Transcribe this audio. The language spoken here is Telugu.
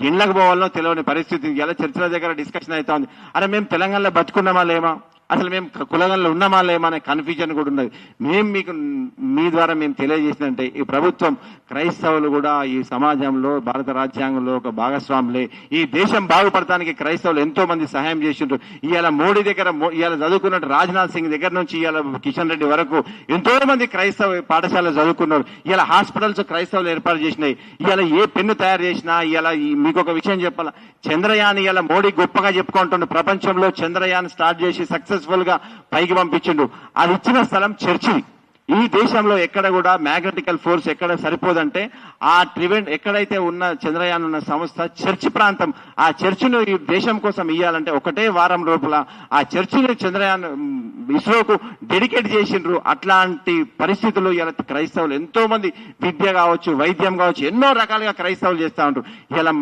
ఇళ్లకు పోవాలనో తెలియని పరిస్థితి. ఇలా చర్చల దగ్గర డిస్కషన్ అవుతా ఉంది. అరే మేము తెలంగాణలో బతుకున్నామా లేమా, అసలు మేము కులగంలో ఉన్నామా లేమా అనే కన్ఫ్యూజన్ కూడా ఉన్నది. మీకు మీ ద్వారా మేము తెలియజేసినంటే ఈ ప్రభుత్వం క్రైస్తవులు కూడా ఈ సమాజంలో భారత రాజ్యాంగంలో ఒక భాగస్వాములే. ఈ దేశం బాగుపడటానికి క్రైస్తవులు ఎంతో మంది సహాయం చేసిండ్రు. ఇవాళ మోడీ దగ్గర ఇవాళ చదువుకున్నట్టు రాజ్నాథ్ సింగ్ దగ్గర నుంచి ఇవాళ కిషన్ రెడ్డి వరకు ఎంతో మంది క్రైస్తవ పాఠశాలలు చదువుకున్నారు. ఇవాళ హాస్పిటల్స్ క్రైస్తవులు ఏర్పాటు చేసినాయి. ఇవాళ ఏ పెన్ను తయారు చేసినా ఇవాళ మీకు ఒక విషయం చెప్పాలా, చంద్రయాన్ ఇవాళ మోడీ గొప్పగా చెప్పుకుంటుండే ప్రపంచంలో చంద్రయాన్ స్టార్ట్ చేసి సక్సెస్ఫుల్ గా పైకి పంపించిండు. అది ఇచ్చిన స్థలం చర్చి. ఈ దేశంలో ఎక్కడ కూడా మ్యాగ్నెటికల్ ఫోర్స్ ఎక్కడ సరిపోదంటే ఆ ఎక్కడైతే ఉన్న చంద్రయాన్ ఉన్న సంస్థ చర్చి ప్రాంతం. ఆ చర్చిను ఈ దేశం కోసం ఇవ్వాలంటే ఒకటే వారం లోపల ఆ చర్చిని చంద్రయాన్ ఇస్రోకు డెడికేట్ చేసిండ్రు. అట్లాంటి పరిస్థితుల్లో ఇలా క్రైస్తవులు ఎంతో మంది విద్య కావచ్చు, వైద్యం కావచ్చు, ఎన్నో రకాలుగా క్రైస్తవులు చేస్తా ఉంటారు. ఇలా